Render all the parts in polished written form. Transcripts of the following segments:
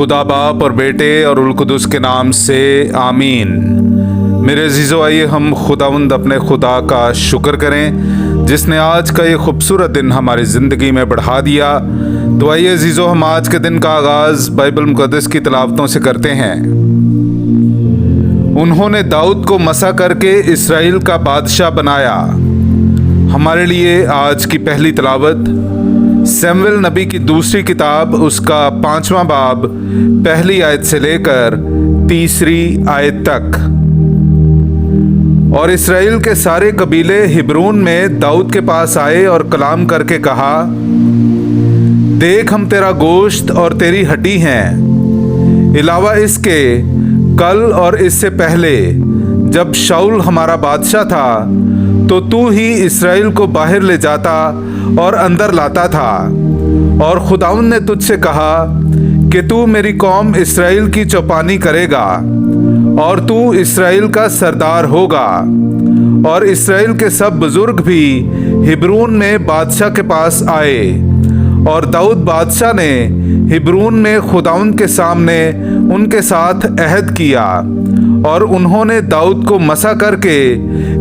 खुदा बाप और बेटे और उल कुदुस के नाम से आमीन। मेरे अजीज़ो, आइए हम खुदावंद अपने खुदा का शुक्र करें जिसने आज का ये खूबसूरत दिन हमारी ज़िंदगी में बढ़ा दिया। तो आइए अजीज़ो, हम आज के दिन का आगाज़ बाइबल मुक़द्दस की तिलावतों से करते हैं। उन्होंने दाऊद को मसा करके इसराइल का बादशाह बनाया। हमारे लिए आज की पहली तिलावत सैमुएल नबी की दूसरी किताब उसका 5वां बाब पहली आयत से लेकर 3री आयत तक। और इसराइल के सारे कबीले हिब्रोन में दाऊद के पास आए और कलाम करके कहा, देख हम तेरा गोश्त और तेरी हड्डी हैं। अलावा इसके कल और इससे पहले जब शाऊल हमारा बादशाह था तो तू ही इसराइल को बाहर ले जाता और अंदर लाता था। और खुदावंद ने तुझसे कहा कि तू मेरी कौम इसराइल की चौपानी करेगा और तू इसराइल का सरदार होगा। और इसराइल के सब बुजुर्ग भी हिब्रोन में बादशाह के पास आए। और दाऊद बादशाह ने हिब्रोन में खुदावंद के सामने उनके साथ अहद किया और उन्होंने दाऊद को मसा करके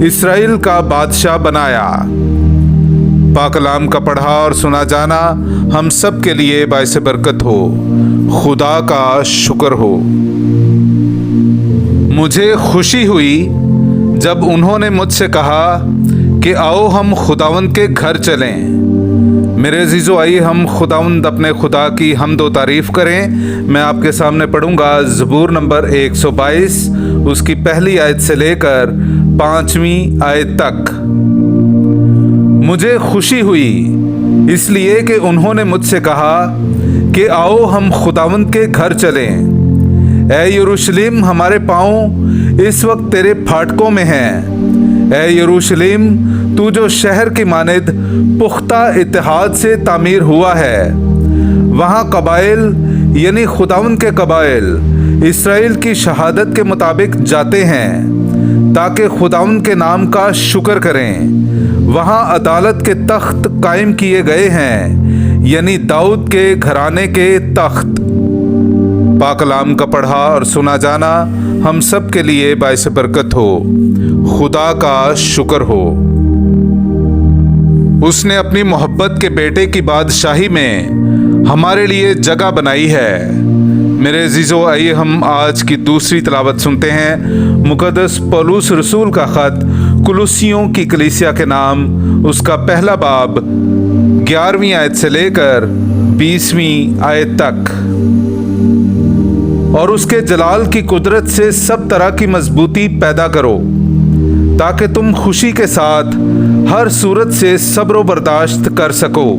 इसराइल का बादशाह बनाया। पाक कलाम का पढ़ा और सुना जाना हम सब के लिए बाइस बरकत हो। खुदा का शुक्र हो। मुझे खुशी हुई जब उन्होंने मुझसे कहा कि आओ हम खुदावंद के घर चलें। मेरे अजीज़ों, आइए हम खुदावंद अपने खुदा की हम्द व तारीफ़ करें। मैं आपके सामने पढ़ूंगा ज़बूर नंबर 122 उसकी पहली आयत से लेकर 5वीं आयत तक। मुझे खुशी हुई इसलिए कि उन्होंने मुझसे कहा कि आओ हम खुदावंद के घर चलें। ऐ यरूशलेम, हमारे पाँव इस वक्त तेरे फाटकों में हैं। ऐ यरूशलेम, तू जो शहर की मानिद पुख्ता इत्तेहाद से तामीर हुआ है। वहाँ कबाइल यानी खुदावंद के कबाइल इसराइल की शहादत के मुताबिक जाते हैं ताकि खुदावंद के नाम का शुक्र करें। वहाँ अदालत के तख्त कायम किए गए हैं, यानी दाऊद के घराने के तख्त। पाक कलाम का पढ़ा और सुना जाना हम सब के लिए बाइस बरकत हो। खुदा का शुक्र हो। उसने अपनी मोहब्बत के बेटे की बादशाही में हमारे लिए जगह बनाई है। मेरे अजीज़ों, आइए हम आज की दूसरी तिलावत सुनते हैं। मुक़द्दस पौलुस रसूल का ख़त कुलुसियों की कलीसिया के नाम उसका पहला बाब 11वीं आयत से लेकर 20वीं आयत तक। और उसके जलाल की कुदरत से सब तरह की मजबूती पैदा करो ताकि तुम खुशी के साथ हर सूरत से सब्र बर्दाश्त कर सको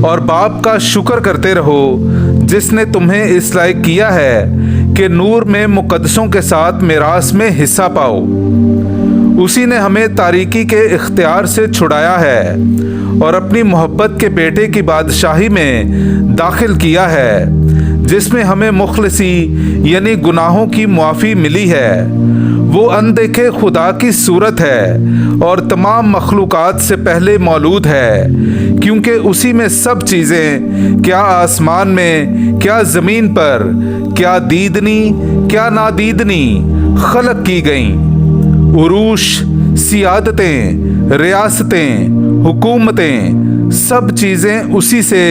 और बाप का शुक्र करते रहो जिसने तुम्हें इस लायक किया है कि नूर में मुकद्दसों के साथ मिरास में हिस्सा पाओ। उसी ने हमें तारीकी के इख्तियार से छुड़ाया है और अपनी मोहब्बत के बेटे की बादशाही में दाखिल किया है, जिसमें हमें मुखलसी यानी गुनाहों की मुआफ़ी मिली है। वो अनदेखे खुदा की सूरत है और तमाम मखलूक़ात से पहले मौजूद है, क्योंकि उसी में सब चीज़ें, क्या आसमान में, क्या ज़मीन पर, क्या दीदनी क्या नादीदनी, खलक की गईं। उरूश, सियादतें, रियासतें, हुकूमतें, सब चीज़ें उसी से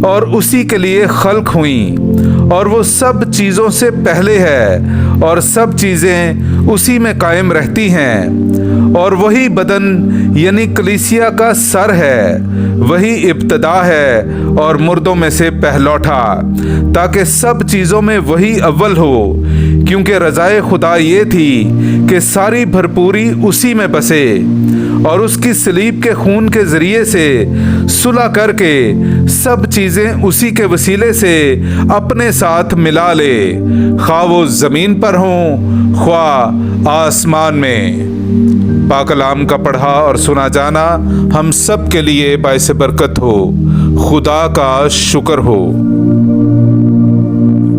और उसी के लिए खल्क हुईं। और वो सब चीज़ों से पहले है और सब चीज़ें उसी में कायम रहती हैं। और वही बदन यानी कलीसिया का सर है, वही इब्तदा है और मुर्दों में से पहलौठा, ताकि सब चीज़ों में वही अव्वल हो। क्योंकि रज़ाए खुदा ये थी कि सारी भरपूरी उसी में बसे और उसकी सलीब के खून के ज़रिए से सुलह करके सब चीज़ें उसी के वसीले से अपने साथ मिला ले, खा वो ज़मीन पर हों ख्वा आसमान में। पाक कलाम का पढ़ा और सुना जाना हम सब के लिए बाइस बरकत हो। खुदा का शुक्र हो।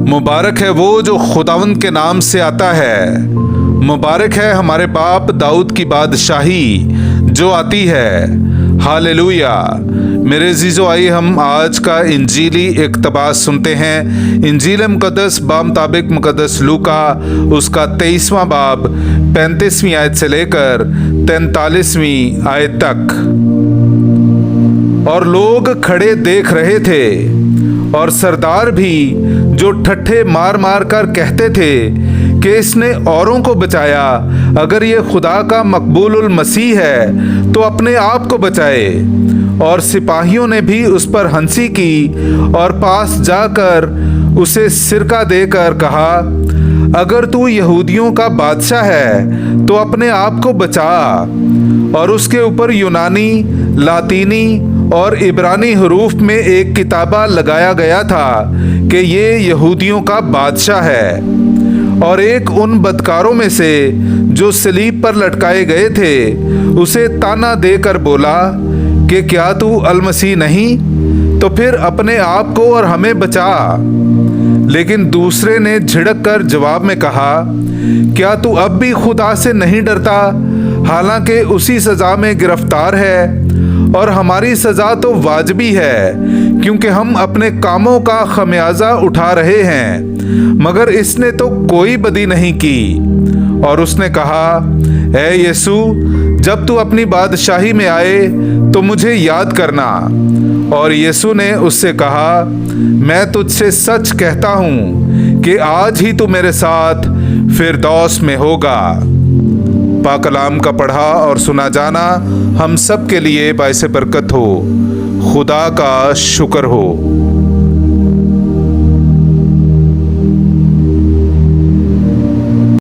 मुबारक है वो जो खुदावंद के नाम से आता है। मुबारक है हमारे बाप दाऊद की बादशाही जो आती है। हालेलुया। मेरे अजीज़ो, आइए हम आज का इंजीली इक़्तिबास सुनते हैं। इंजील मुक़द्दस बामुताबिक मुक़द्दस लूका उसका 23वां बाब 35वीं आयत से लेकर 43वीं आयत तक। और लोग खड़े देख रहे थे और सरदार भी, जो ठट्ठे मार मार कर कहते थे कि इसने औरों को बचाया, अगर ये खुदा का मकबूलुल मसीह है तो अपने आप को बचाए। और सिपाहियों ने भी उस पर हंसी की और पास जाकर उसे सिरका देकर कहा, अगर तू यहूदियों का बादशाह है तो अपने आप को बचा। और उसके ऊपर यूनानी, लातीनी और इब्रानी हरूफ में एक किताबा लगाया गया था कि ये यहूदियों का बादशाह है। और एक उन बदकारों में से जो सलीब पर लटकाए गए थे उसे ताना देकर बोला कि क्या तू अलमसीह नहीं, तो फिर अपने आप को और हमें बचा। लेकिन दूसरे ने झिड़क कर जवाब में कहा, क्या तू अब भी खुदा से नहीं डरता, हालांकि उसी सज़ा में गिरफ्तार है। और हमारी सज़ा तो वाजिबी है, क्योंकि हम अपने कामों का खमियाजा उठा रहे हैं, मगर इसने तो कोई बदी नहीं की। और उसने कहा, ऐ यीशु, जब तू अपनी बादशाही में आए तो मुझे याद करना। और यीशु ने उससे कहा, मैं तुझसे सच कहता हूँ कि आज ही तू मेरे साथ फिरदौस में होगा। पाक कलाम का पढ़ा और सुना जाना हम सब के लिए बाइसे बरकत हो। खुदा का शुक्र हो।